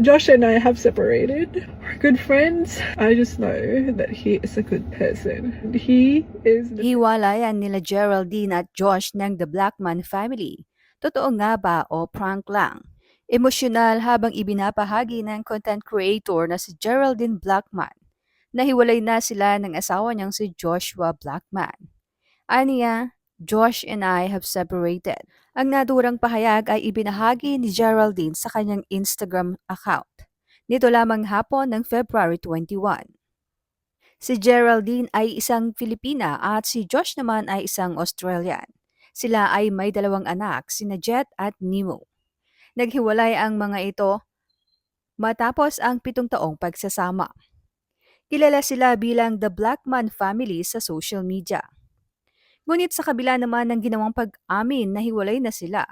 Josh and I have separated. We're good friends. I just know that he is a good person. He is the Hiwalayan nila Geraldine at Josh ng The Blackman family. Totoo nga ba o prank lang? Emosyonal habang ibinapahagi ng content creator na si Geraldine Blackman. Nahiwalay na sila ng asawa niyang si Joshua Blackman. Aniya, Josh and I have separated. Ang naturang pahayag ay ibinahagi ni Geraldine sa kanyang Instagram account. Nito lamang hapon ng February 21. Si Geraldine ay isang Filipina at si Josh naman ay isang Australian. Sila ay may dalawang anak, sina Jet at Nemo. Naghiwalay ang mga ito matapos ang 7 taong pagsasama. Kilala sila bilang The Blackman family sa social media. Ngunit sa kabila naman ng ginawang pag-amin na hiwalay na sila,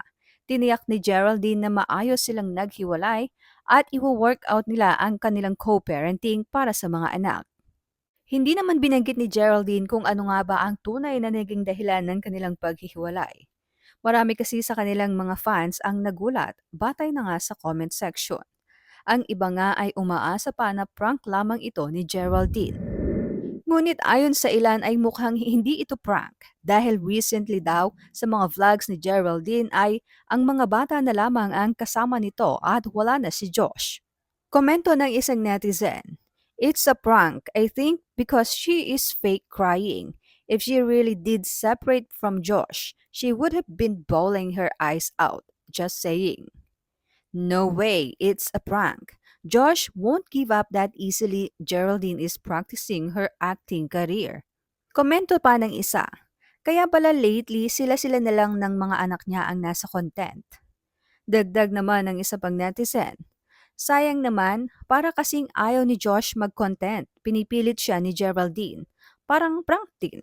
tiniyak ni Geraldine na maayos silang naghiwalay at iwo-workout nila ang kanilang co-parenting para sa mga anak. Hindi naman binanggit ni Geraldine kung ano nga ba ang tunay na naging dahilan ng kanilang paghihiwalay. Marami kasi sa kanilang mga fans ang nagulat, batay na nga sa comment section. Ang iba nga ay umaasa pa na prank lamang ito ni Geraldine. Ngunit ayon sa ilan ay mukhang hindi ito prank dahil recently daw sa mga vlogs ni Geraldine ay ang mga bata na lamang ang kasama nito at wala na si Josh. Komento ng isang netizen, "It's a prank, I think, because she is fake crying. If she really did separate from Josh, she would have been bawling her eyes out. Just saying." No way, it's a prank. Josh won't give up that easily. Geraldine is practicing her acting career. Komento pa ng isa, "Kaya pala lately sila-sila na lang ng mga anak niya ang nasa content." Dagdag naman ng isa pang netizen, "Sayang naman, para kasing ayaw ni Josh mag-content. Pinipilit siya ni Geraldine. Parang prank din.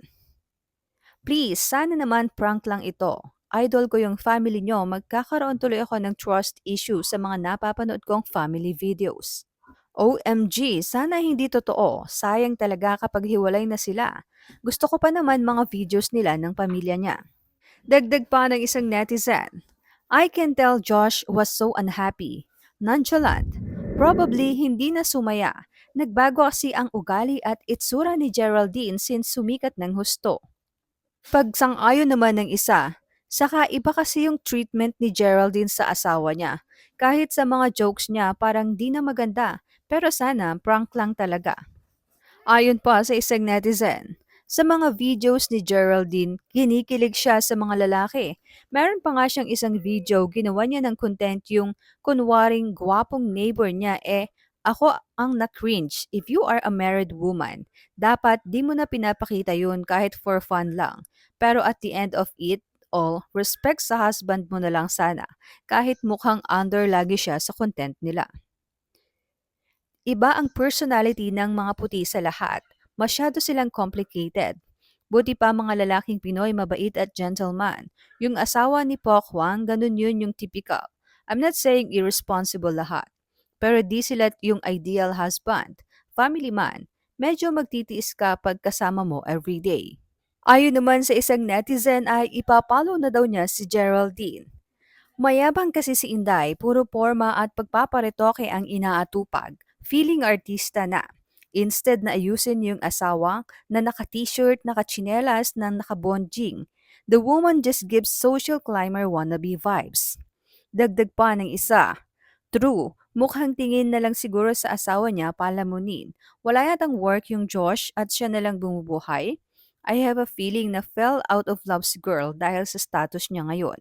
Please, sana naman prank lang ito. Idol ko yung family nyo, magkakaroon tuloy ako ng trust issue sa mga napapanood kong family videos." OMG, sana hindi totoo. Sayang talaga kapag hiwalay na sila. Gusto ko pa naman mga videos nila ng pamilya niya. Dagdag pa ng isang netizen, "I can tell Josh was so unhappy. Nonchalant. Probably hindi na sumaya. Nagbago kasi ang ugali at itsura ni Geraldine since sumikat ng husto." Pagsang-ayon naman ng isa, "Saka iba kasi yung treatment ni Geraldine sa asawa niya. Kahit sa mga jokes niya parang di na maganda, pero sana prank lang talaga." Ayon pa sa isang netizen, sa mga videos ni Geraldine, kinikilig siya sa mga lalaki. Meron pa nga siyang isang video, ginawa niya ng content yung kunwaring gwapong neighbor niya ako ang na-cringe. If you are a married woman, dapat di mo na pinapakita yun kahit for fun lang. Pero at the end of it all, respect sa husband mo na lang sana, kahit mukhang under lagi siya sa content nila. Iba ang personality ng mga puti sa lahat. Masyado silang complicated. Buti pa mga lalaking Pinoy mabait at gentleman. Yung asawa ni Pok Hwang, ganun yun yung typical. I'm not saying irresponsible lahat. Pero di sila yung ideal husband. Family man, medyo magtitiis ka pag kasama mo everyday. Ayon naman sa isang netizen ay ipapalo na daw niya si Geraldine. Mayabang kasi si Inday, puro porma at pagpaparetoke ang inaatupag. Feeling artista na. Instead na ayusin yung asawa na naka-t-shirt, naka-chinelas, na naka-bonjing. The woman just gives social climber wannabe vibes. Dagdag pa ng isa, "True, mukhang tingin na lang siguro sa asawa niya palamunin. Wala yatang work yung Josh at siya na lang bumubuhay. I have a feeling na fell out of love si girl dahil sa status niya ngayon."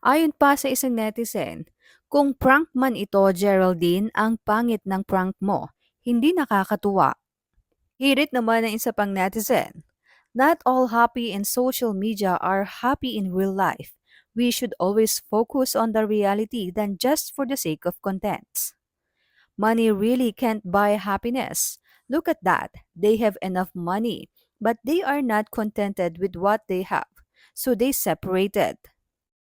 Ayon pa sa isang netizen, "Kung prank man ito, Geraldine, ang pangit ng prank mo. Hindi nakakatuwa." Hirit naman ng isa pang netizen, "Not all happy in social media are happy in real life. We should always focus on the reality than just for the sake of content. Money really can't buy happiness. Look at that. They have enough money, but they are not contented with what they have. So they separated."